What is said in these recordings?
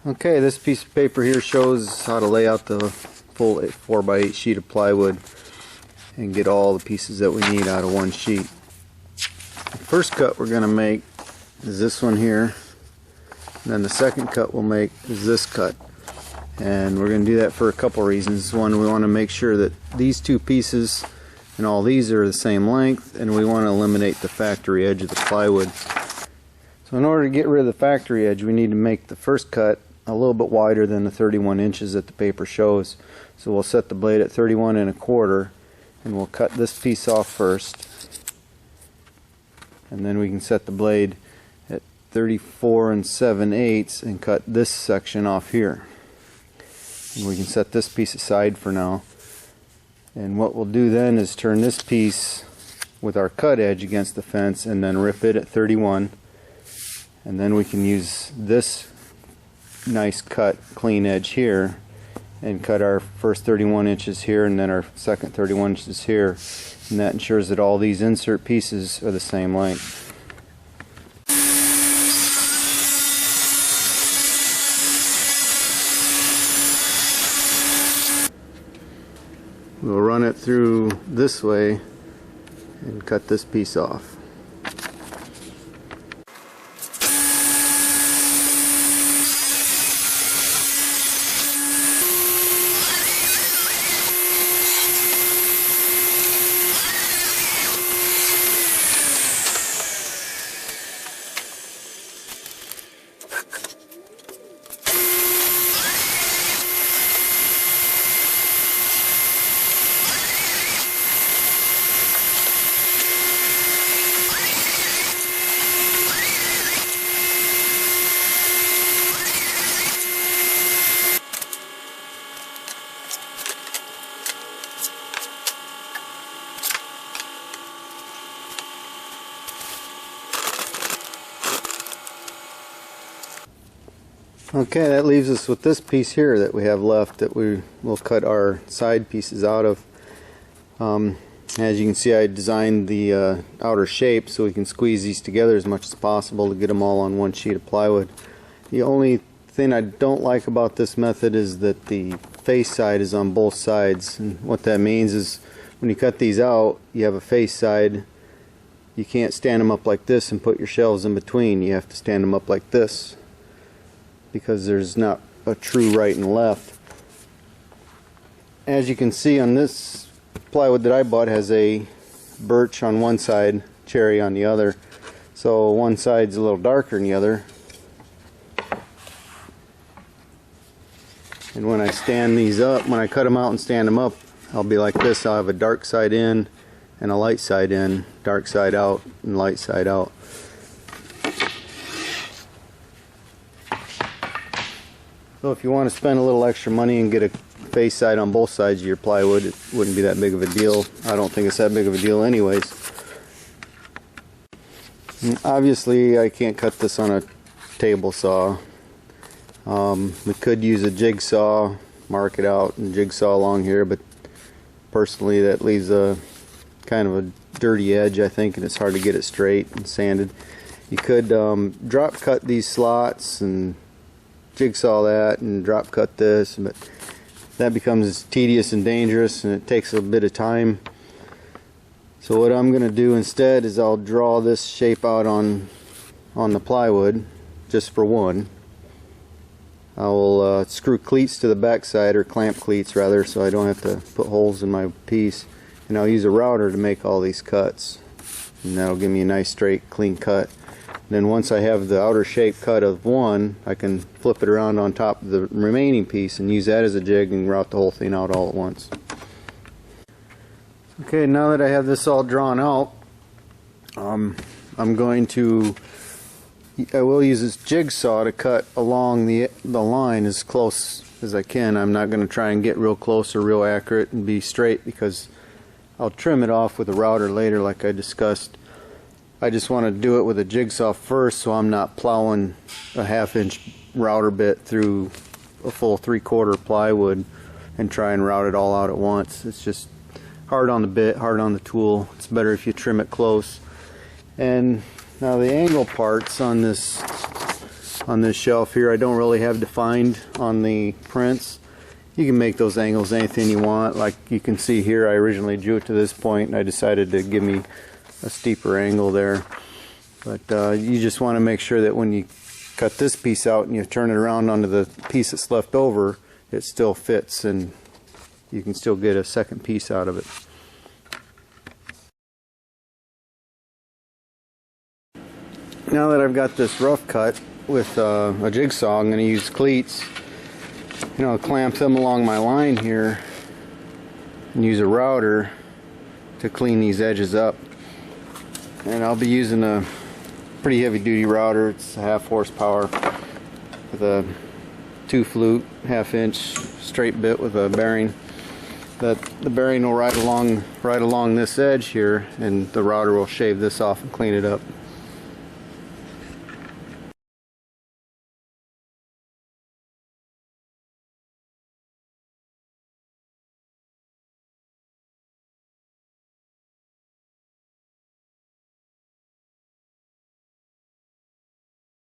Okay, this piece of paper here shows how to lay out the full 4x8 sheet of plywood and get all the pieces that we need out of one sheet. The first cut we're going to make is this one here, and then the second cut we'll make is this cut. And we're going to do that for a couple reasons. One, we want to make sure that these two pieces and all these are the same length, and we want to eliminate the factory edge of the plywood. So in order to get rid of the factory edge, we need to make the first cut a little bit wider than the 31 inches that the paper shows. So we'll set the blade at 31 1/4, and we'll cut this piece off first, and then we can set the blade at 34 7/8 and cut this section off here. And we can set this piece aside for now, and what we'll do then is turn this piece with our cut edge against the fence and then rip it at 31, and then we can use this nice cut clean edge here and cut our first 31 inches here and then our second 31 inches here, and that ensures that all these insert pieces are the same length. We'll run it through this way and cut this piece off. Okay, that leaves us with this piece here that we have left that we will cut our side pieces out of. As you can see, I designed the outer shape so we can squeeze these together as much as possible to get them all on one sheet of plywood. The only thing I don't like about this method is that the face side is on both sides, and what that means is when you cut these out, you have a face side. You can't stand them up like this and put your shelves in between. You have to stand them up like this, because there's not a true right and left. As you can see on this plywood that I bought has a birch on one side, cherry on the other. So one side's a little darker than the other. And when I stand these up, when I cut them out and stand them up, I'll be like this. I'll have a dark side in and a light side in, dark side out and light side out. So if you want to spend a little extra money and get a face side on both sides of your plywood, it wouldn't be that big of a deal. I don't think it's that big of a deal anyways. And obviously I can't cut this on a table saw. We could use a jigsaw, mark it out and jigsaw along here, but personally that leaves a kind of a dirty edge, I think, and it's hard to get it straight and sanded. You could drop cut these slots and jigsaw that and drop cut this, but that becomes tedious and dangerous and it takes a bit of time. So what I'm going to do instead is I'll draw this shape out on the plywood just for one. I will screw cleats to the back side, or clamp cleats rather, so I don't have to put holes in my piece, and I'll use a router to make all these cuts, and that'll give me a nice straight clean cut. Then once I have the outer shape cut of one, I can flip it around on top of the remaining piece and use that as a jig and route the whole thing out all at once. Okay, now that I have this all drawn out, I'm going to, I will use this jigsaw to cut along the line as close as I can. I'm not going to try and get real close or real accurate and be straight, because I'll trim it off with a router later like I discussed. I just want to do it with a jigsaw first, so I'm not plowing a 1/2 inch router bit through a full 3/4 plywood and try and route it all out at once. It's just hard on the bit, hard on the tool. It's better if you trim it close. And now the angle parts on this on this shelf here. I don't really have defined on the prints. You can make those angles anything you want. Like you can see here, I originally drew it to this point and I decided to give me a steeper angle there. But you just want to make sure that when you cut this piece out and you turn it around onto the piece that's left over, it still fits and you can still get a second piece out of it. Now that I've got this rough cut with a jigsaw, I'm going to use cleats, clamp them along my line here and use a router to clean these edges up. And I'll be using a pretty heavy duty router. It's a 1/2 horsepower with a 2 flute 1/2 inch straight bit with a bearing. The bearing will ride along this edge here, and the router will shave this off and clean it up.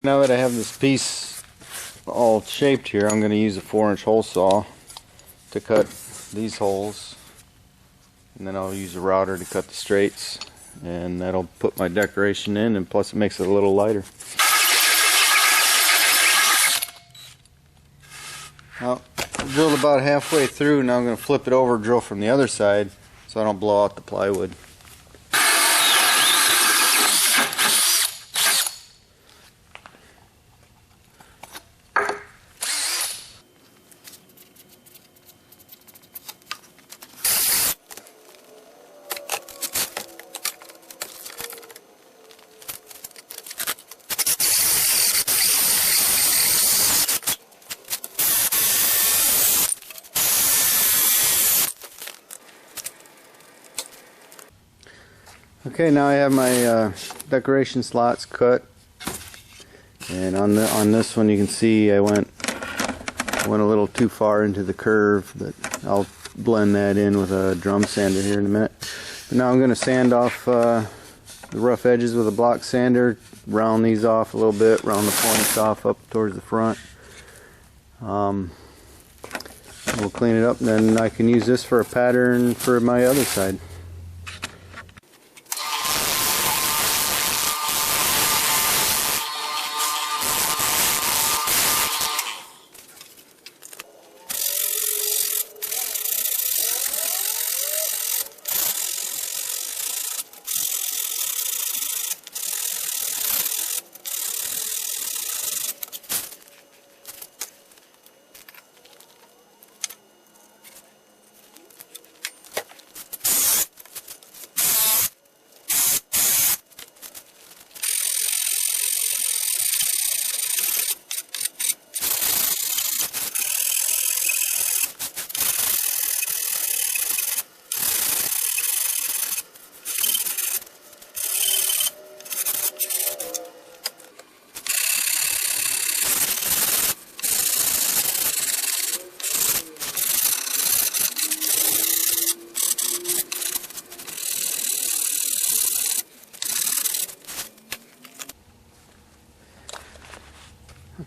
Now that I have this piece all shaped here, I'm going to use a 4-inch hole saw to cut these holes, and then I'll use a router to cut the straights, and that'll put my decoration in, and plus it makes it a little lighter. Now, I drilled about halfway through. Now I'm going to flip it over, drill from the other side so I don't blow out the plywood. Okay, now I have my decoration slots cut, and on this one you can see I went a little too far into the curve, but I'll blend that in with a drum sander here in a minute. But now I'm going to sand off the rough edges with a block sander, round these off a little bit, round the points off up towards the front. We'll clean it up, and then I can use this for a pattern for my other side.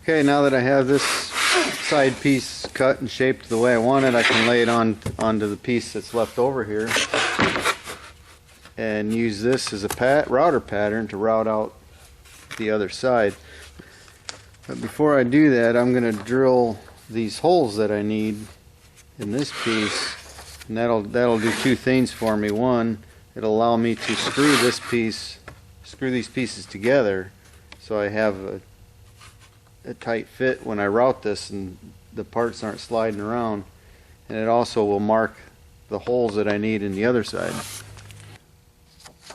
Okay, now that I have this side piece cut and shaped the way I want it, I can lay it onto the piece that's left over here and use this as a router pattern to route out the other side. But before I do that, I'm going to drill these holes that I need in this piece, and that'll do two things for me. One, it'll allow me to screw these pieces together so I have a tight fit when I route this and the parts aren't sliding around, and it also will mark the holes that I need in the other side.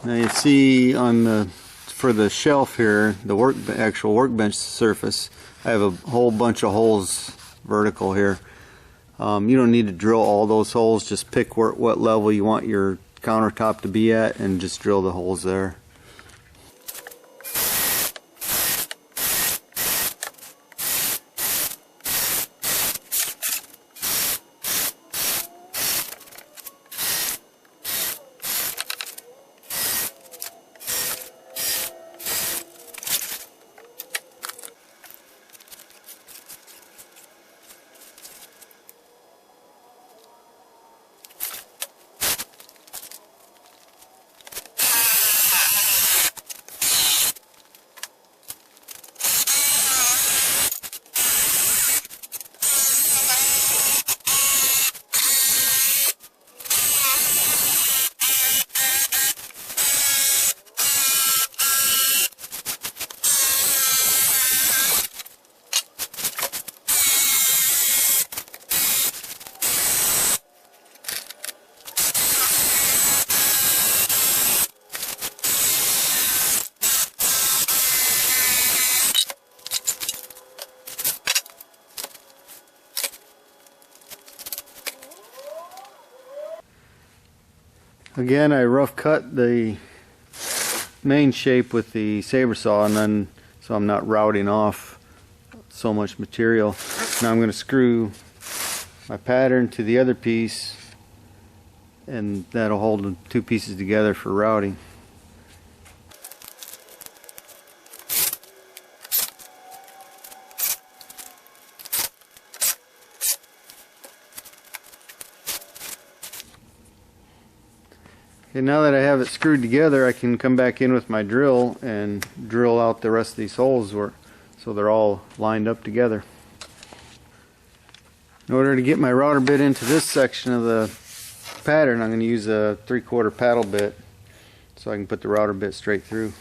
Now you see for the shelf here, the actual workbench surface, I have a whole bunch of holes vertical here. You don't need to drill all those holes, just pick what level you want your countertop to be at and just drill the holes there. Again, I rough cut the main shape with the saber saw, and then so I'm not routing off so much material. Now I'm going to screw my pattern to the other piece, and that'll hold the two pieces together for routing. Okay, now that I have it screwed together, I can come back in with my drill and drill out the rest of these holes so they're all lined up together. In order to get my router bit into this section of the pattern, I'm going to use a 3/4 paddle bit so I can put the router bit straight through.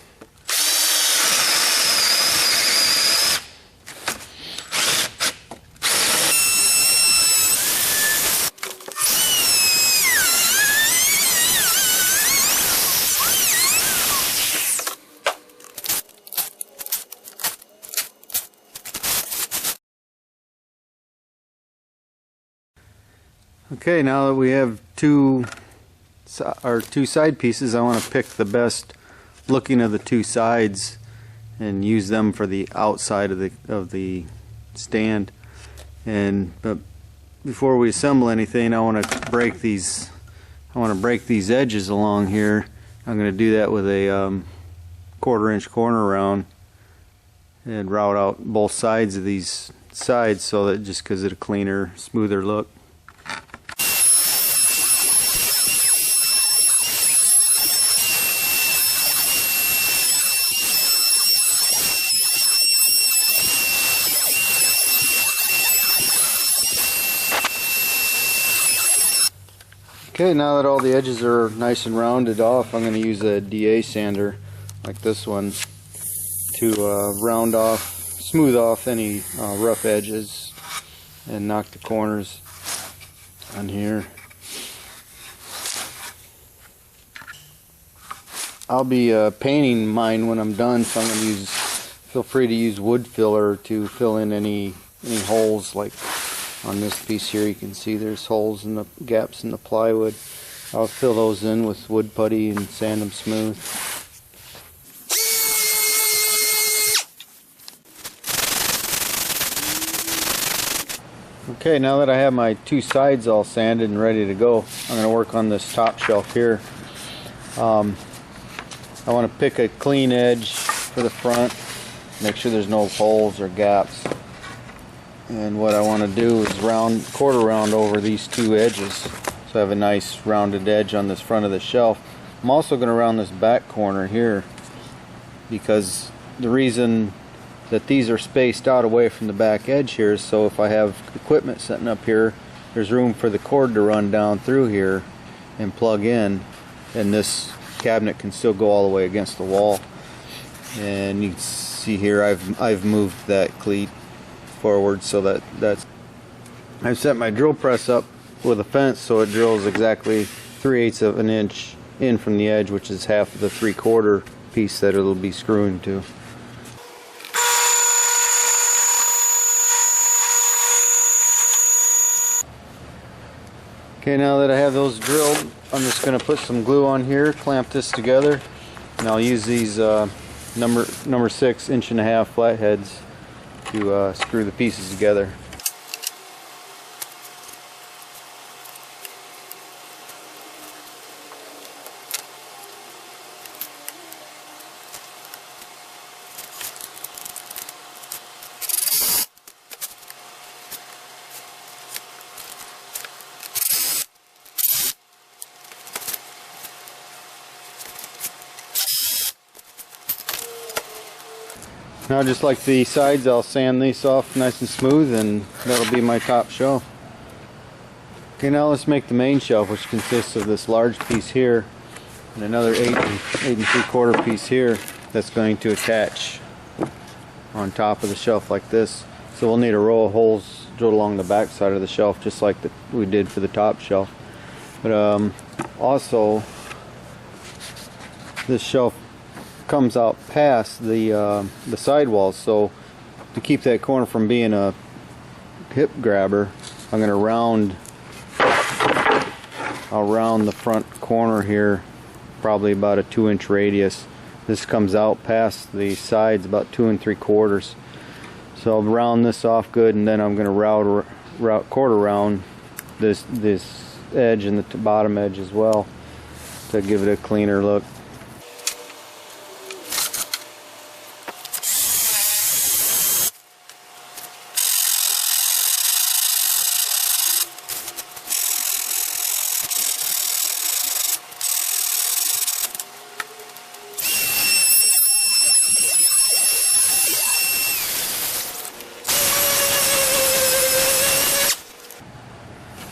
Okay, now that we have two side pieces, I want to pick the best looking of the two sides and use them for the outside of the stand. But before we assemble anything, I want to break these edges along here. I'm going to do that with a 1/4 inch corner round and route out both sides of these sides so that just gives it a cleaner, smoother look. Okay, now that all the edges are nice and rounded off, I'm going to use a DA sander like this one to smooth off any rough edges and knock the corners on here. I'll be painting mine when I'm done, so I'm going to feel free to use wood filler to fill in any holes. Like on this piece here, you can see there's holes in the gaps in the plywood. I'll fill those in with wood putty and sand them smooth. Okay, now that I have my two sides all sanded and ready to go, I'm going to work on this top shelf here. I want to pick a clean edge for the front, make sure there's no holes or gaps. And what I want to do is quarter round over these two edges, so I have a nice rounded edge on this front of the shelf. I'm also going to round this back corner here, because the reason that these are spaced out away from the back edge here is so if I have equipment sitting up here, there's room for the cord to run down through here and plug in, and this cabinet can still go all the way against the wall. And you can see here I've moved that cleat forward so that's I've set my drill press up with a fence so it drills exactly 3/8 of an inch in from the edge, which is half of the 3/4 piece that it'll be screwing to. Okay, now that I have those drilled, I'm just going to put some glue on here, clamp this together, and I'll use these number 6 1.5" flatheads to screw the pieces together. Now, just like the sides, I'll sand these off nice and smooth, and that'll be my top shelf. Okay, now let's make the main shelf, which consists of this large piece here and another 8 3/4 piece here that's going to attach on top of the shelf like this. So we'll need a row of holes drilled along the back side of the shelf, just like we did for the top shelf. But also, this shelf comes out past the side walls, so to keep that corner from being a hip grabber, I'm going to round I'll round the front corner here, probably about a 2-inch radius. This comes out past the sides about 2 3/4. So I'll round this off good, and then I'm going to quarter round this edge and the bottom edge as well to give it a cleaner look.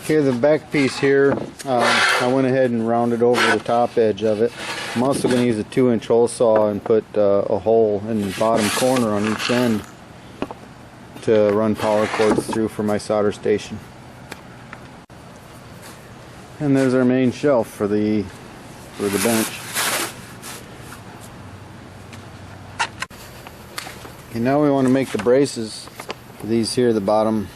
Okay, the back piece here, I went ahead and rounded over the top edge of it. I'm also going to use a 2-inch hole saw and put a hole in the bottom corner on each end to run power cords through for my solder station. And there's our main shelf for the bench. Okay, now we want to make the braces for these here, the bottom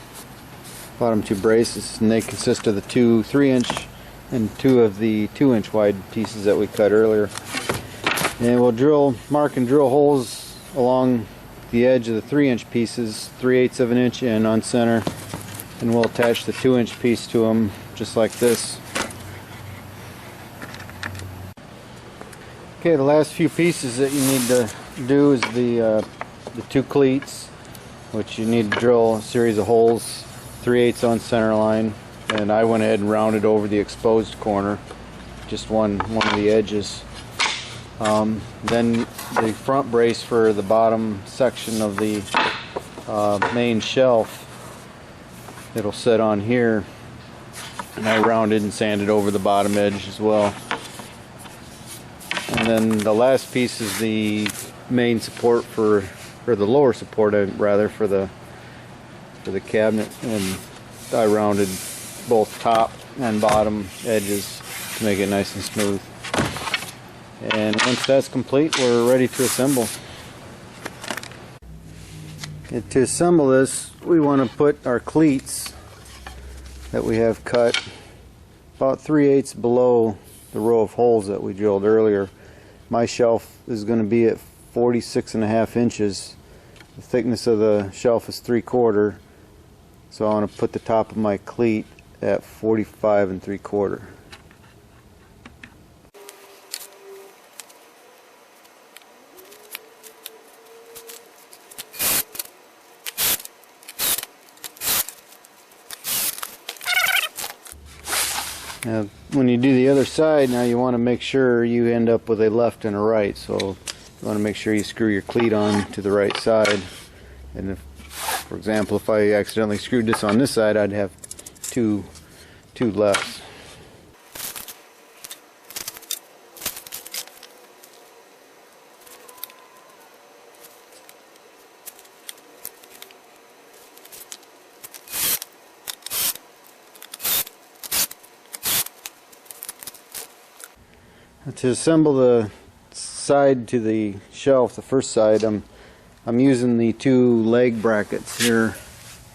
2 braces, and they consist of the 2 3-inch and 2 of the 2-inch wide pieces that we cut earlier. And we'll mark and drill holes along the edge of the 3-inch pieces, 3/8 of an inch in on center, and we'll attach the 2-inch piece to them just like this. Okay, the last few pieces that you need to do is the 2 cleats, which you need to drill a series of holes 3/8 on center line, and I went ahead and rounded over the exposed corner, just one of the edges. Then the front brace for the bottom section of the main shelf, it'll sit on here, and I rounded and sanded over the bottom edge as well. And then the last piece is the main support or the lower support rather, for the cabinet, and I rounded both top and bottom edges to make it nice and smooth. And once that's complete, we're ready to assemble. And to assemble this, we want to put our cleats that we have cut about 3/8 below the row of holes that we drilled earlier. My shelf is going to be at 46.5 inches. The thickness of the shelf is 3/4. So I want to put the top of my cleat at 45 3/4. Now, when you do the other side, now you want to make sure you end up with a left and a right. So you want to make sure you screw your cleat on to the right side. And for example, if I accidentally screwed this on this side, I'd have two lefts. To assemble the side to the shelf, the first side, I'm using the 2 leg brackets here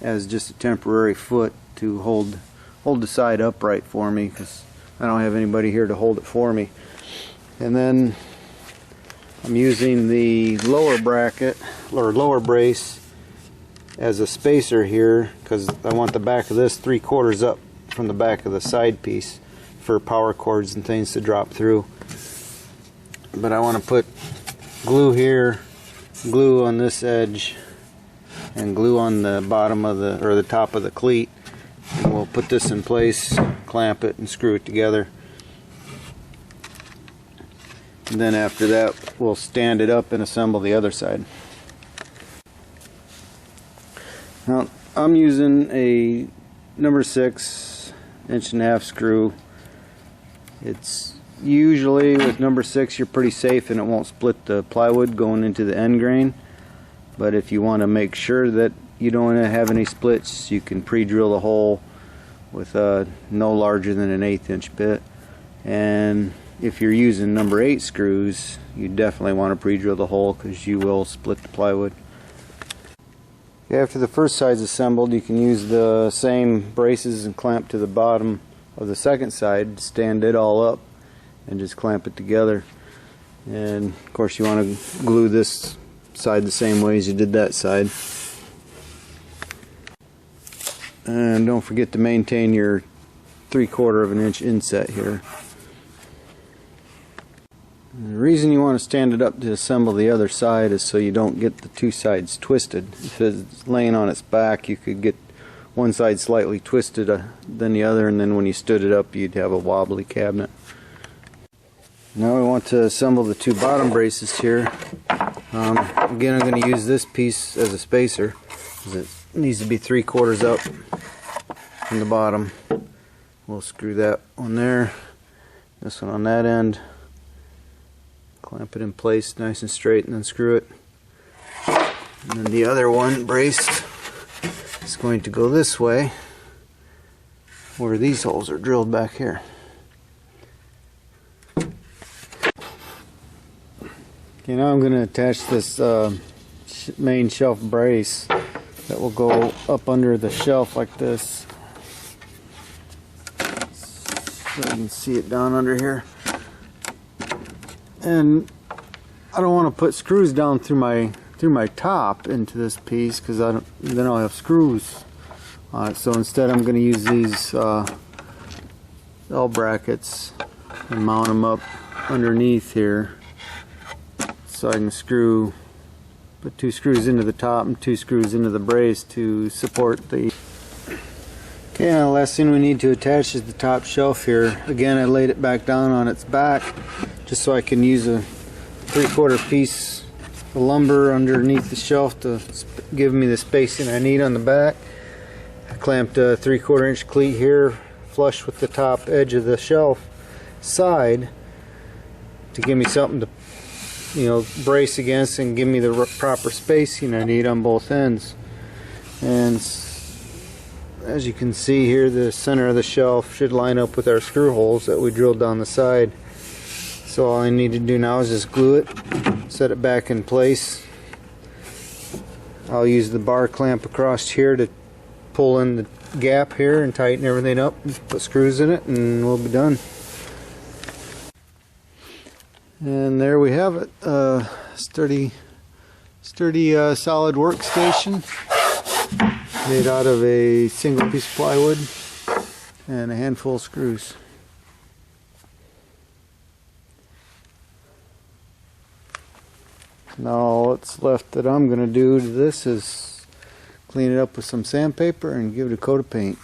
as just a temporary foot to hold the side upright for me, because I don't have anybody here to hold it for me. And then I'm using the lower bracket or lower brace as a spacer here, because I want the back of this 3/4 up from the back of the side piece for power cords and things to drop through. But I want to put glue here, glue on this edge, and glue on the bottom of the top of the cleat, and we'll put this in place, clamp it, and screw it together. And then after that, we'll stand it up and assemble the other side. Now I'm using a number 6 1.5-inch screw. It's usually with number 6 you're pretty safe and it won't split the plywood going into the end grain, but if you want to make sure that you don't have any splits, you can pre-drill the hole with no larger than an 1/8 inch bit. And if you're using number 8 screws, you definitely want to pre-drill the hole, because you will split the plywood. After the first side's assembled, you can use the same braces and clamp to the bottom of the second side, stand it all up and just clamp it together. And of course you want to glue this side the same way as you did that side. And don't forget to maintain your 3/4 of an inch inset here. And the reason you want to stand it up to assemble the other side is so you don't get the two sides twisted. If it's laying on its back, you could get one side slightly twisted than the other, and then when you stood it up you'd have a wobbly cabinet. Now we want to assemble the two bottom braces here. Again, I'm going to use this piece as a spacer because it needs to be 3/4 up from the bottom. We'll screw that on there, this one on that end, clamp it in place nice and straight, and then screw it. And then the other one braced is going to go this way where these holes are drilled back here. Okay, now I'm going to attach this main shelf brace that will go up under the shelf like this. So you can see it down under here. And I don't want to put screws down through my top into this piece because then I'll have screws on it. So instead I'm going to use these L brackets and mount them up underneath here. So I can put 2 screws into the top and 2 screws into the brace to support the... Okay, now the last thing we need to attach is the top shelf here. Again, I laid it back down on its back just so I can use a 3/4 piece of lumber underneath the shelf to give me the spacing I need on the back. I clamped a 3/4 inch cleat here flush with the top edge of the shelf side to give me something to brace against and give me the proper spacing I need on both ends. And as you can see here, the center of the shelf should line up with our screw holes that we drilled down the side. So all I need to do now is just glue it, set it back in place. I'll use the bar clamp across here to pull in the gap here and tighten everything up, put screws in it, and we'll be done. And there we have it, sturdy solid workstation made out of a single piece of plywood and a handful of screws. Now all that's left that I'm going to do to this is clean it up with some sandpaper and give it a coat of paint.